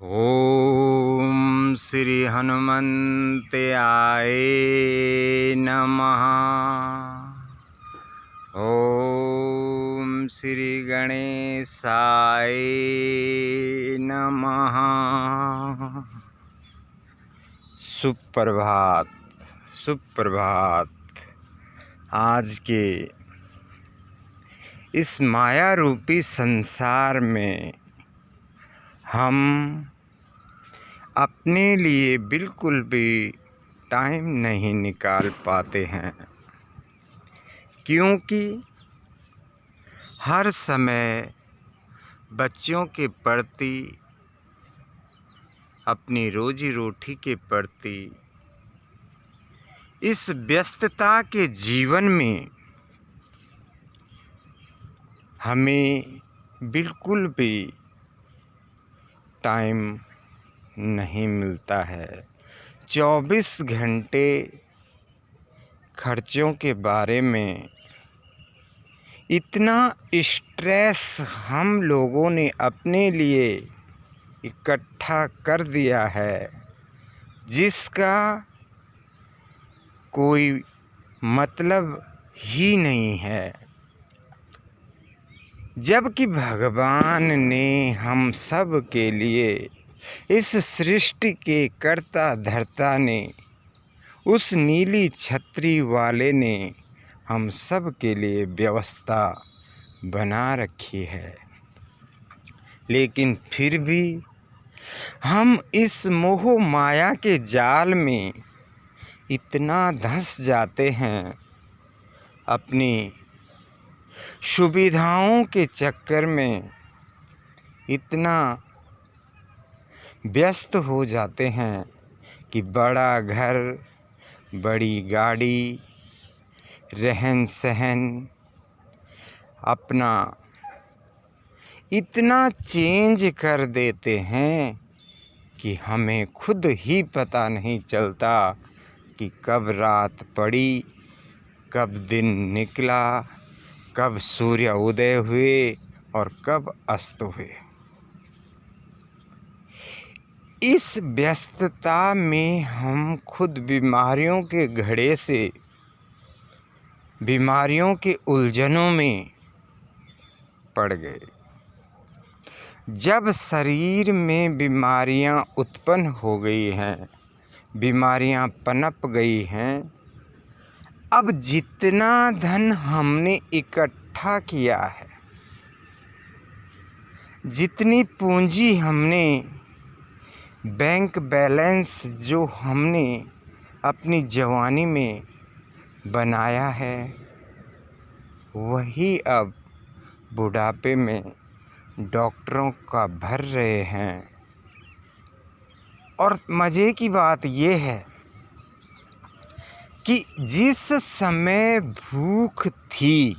ओम श्री हनुमन्ते आये नमः। ओम श्री गणेशाय नमः। सुप्रभात सुप्रभात। आज के इस माया रूपी संसार में हम अपने लिए बिल्कुल भी टाइम नहीं निकाल पाते हैं, क्योंकि हर समय बच्चों के प्रति, अपनी रोजी रोटी के प्रति, इस व्यस्तता के जीवन में हमें बिल्कुल भी टाइम नहीं मिलता है। 24 घंटे खर्चों के बारे में इतना स्ट्रेस हम लोगों ने अपने लिए इकट्ठा कर दिया है, जिसका कोई मतलब ही नहीं है। जबकि भगवान ने हम सब के लिए, इस सृष्टि के कर्ता धर्ता ने, उस नीली छतरी वाले ने हम सब के लिए व्यवस्था बना रखी है, लेकिन फिर भी हम इस मोह माया के जाल में इतना धंस जाते हैं, अपनी सुविधाओं के चक्कर में इतना व्यस्त हो जाते हैं कि बड़ा घर, बड़ी गाड़ी, रहन सहन अपना इतना चेंज कर देते हैं कि हमें खुद ही पता नहीं चलता कि कब रात पड़ी, कब दिन निकला, कब सूर्य उदय हुए और कब अस्त हुए। इस व्यस्तता में हम खुद बीमारियों के घड़े से, बीमारियों के उलझनों में पड़ गए। जब शरीर में बीमारियां उत्पन्न हो गई हैं, बीमारियां पनप गई हैं, अब जितना धन हमने इकट्ठा किया है, जितनी पूंजी हमने, बैंक बैलेंस जो हमने अपनी जवानी में बनाया है, वही अब बुढ़ापे में डॉक्टरों का भर रहे हैं। और मज़े की बात ये है कि जिस समय भूख थी,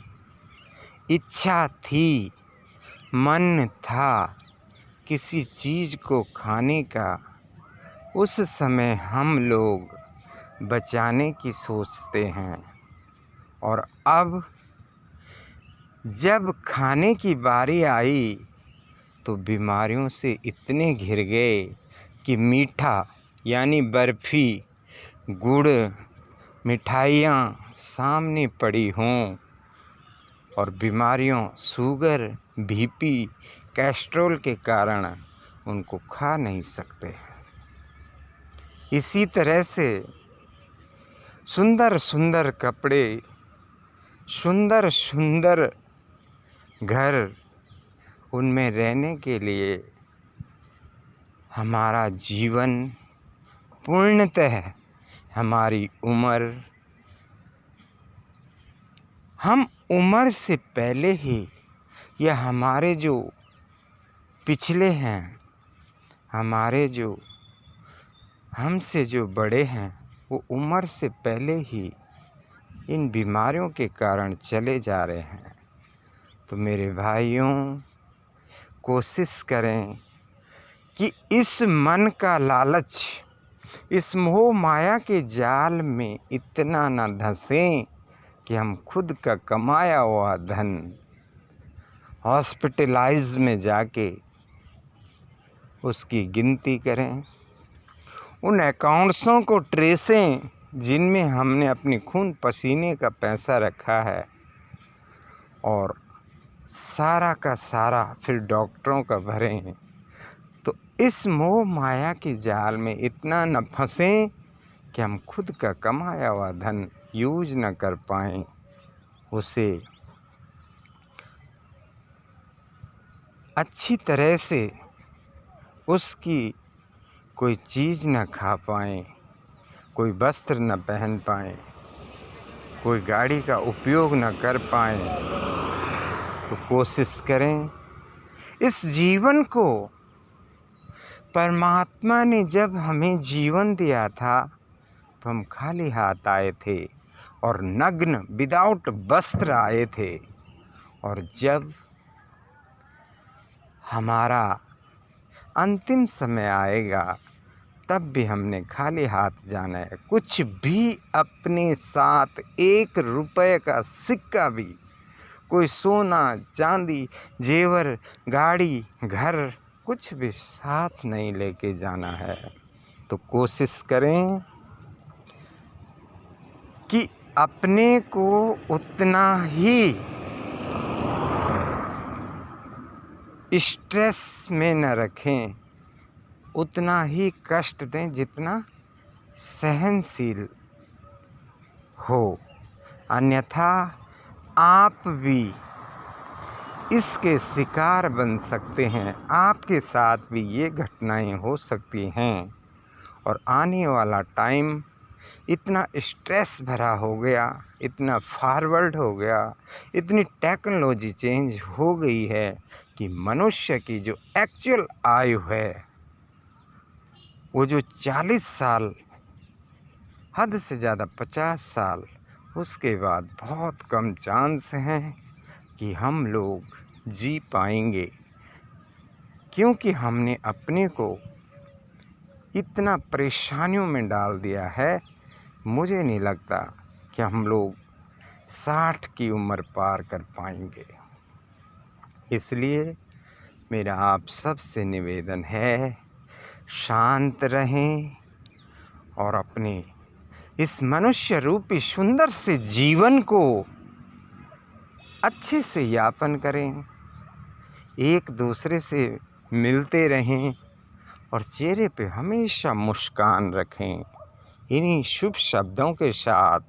इच्छा थी, मन था किसी चीज़ को खाने का, उस समय हम लोग बचाने की सोचते हैं। और अब जब खाने की बारी आई तो बीमारियों से इतने घिर गए कि मीठा यानी बर्फ़ी, गुड़, मिठाइयाँ सामने पड़ी हों और बीमारियों शुगर, बीपी, कोलेस्ट्रॉल के कारण उनको खा नहीं सकते। इसी तरह से सुंदर सुंदर कपड़े, सुंदर सुंदर घर, उनमें रहने के लिए हमारा जीवन पूर्णतः, हमारी उम्र, हम उम्र से पहले ही, या हमारे जो पिछले हैं, हमारे जो हमसे जो बड़े हैं, वो उम्र से पहले ही इन बीमारियों के कारण चले जा रहे हैं। तो मेरे भाइयों, कोशिश करें कि इस मन का लालच, इस मोह माया के जाल में इतना न धंसें कि हम खुद का कमाया हुआ धन हॉस्पिटलाइज में जाके उसकी गिनती करें, उन अकाउंट्सों को ट्रेसें जिनमें हमने अपनी खून पसीने का पैसा रखा है, और सारा का सारा फिर डॉक्टरों का भरें। तो इस मोह माया के जाल में इतना न फंसें कि हम खुद का कमाया हुआ धन यूज न कर पाएँ, उसे अच्छी तरह से उसकी कोई चीज़ न खा पाएँ, कोई वस्त्र न पहन पाएँ, कोई गाड़ी का उपयोग न कर पाएँ। तो कोशिश करें, इस जीवन को परमात्मा ने जब हमें जीवन दिया था तो हम खाली हाथ आए थे और नग्न विदाउट वस्त्र आए थे, और जब हमारा अंतिम समय आएगा तब भी हमने खाली हाथ जाना है। कुछ भी अपने साथ 1 रुपये का सिक्का भी, कोई सोना चांदी जेवर गाड़ी घर कुछ भी साथ नहीं लेके जाना है। तो कोशिश करें कि अपने को उतना ही स्ट्रेस में न रखें, उतना ही कष्ट दें जितना सहनशील हो, अन्यथा आप भी इसके शिकार बन सकते हैं। आपके साथ भी ये घटनाएं हो सकती हैं, और आने वाला टाइम इतना स्ट्रेस भरा हो गया, इतना फॉरवर्ड हो गया, इतनी टेक्नोलॉजी चेंज हो गई है कि मनुष्य की जो एक्चुअल आयु है वो जो 40 साल, हद से ज़्यादा 50 साल, उसके बाद बहुत कम चांस हैं कि हम लोग जी पाएंगे, क्योंकि हमने अपने को इतना परेशानियों में डाल दिया है। मुझे नहीं लगता कि हम लोग 60 की उम्र पार कर पाएंगे। इसलिए मेरा आप सबसे निवेदन है, शांत रहें और अपने इस मनुष्य रूपी सुंदर से जीवन को अच्छे से यापन करें, एक दूसरे से मिलते रहें और चेहरे पे हमेशा मुस्कान रखें। इन्हीं शुभ शब्दों के साथ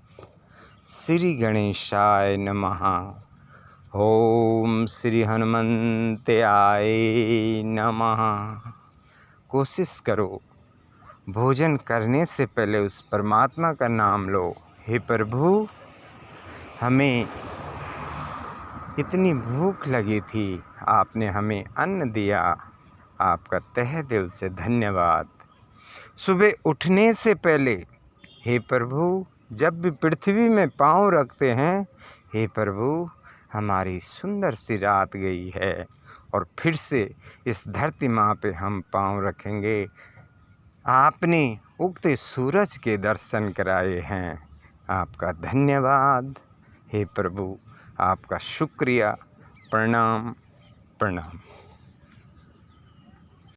श्री गणेशाय नमः। ओम श्री हनुमंताय नमः। कोशिश करो, भोजन करने से पहले उस परमात्मा का नाम लो। हे प्रभु, हमें इतनी भूख लगी थी, आपने हमें अन्न दिया, आपका तहे दिल से धन्यवाद। सुबह उठने से पहले हे प्रभु, जब भी पृथ्वी में पाँव रखते हैं, हे प्रभु, हमारी सुंदर सी रात गई है और फिर से इस धरती माँ पे हम पाँव रखेंगे। आपने उगते सूरज के दर्शन कराए हैं, आपका धन्यवाद। हे प्रभु, आपका शुक्रिया। प्रणाम प्रणाम।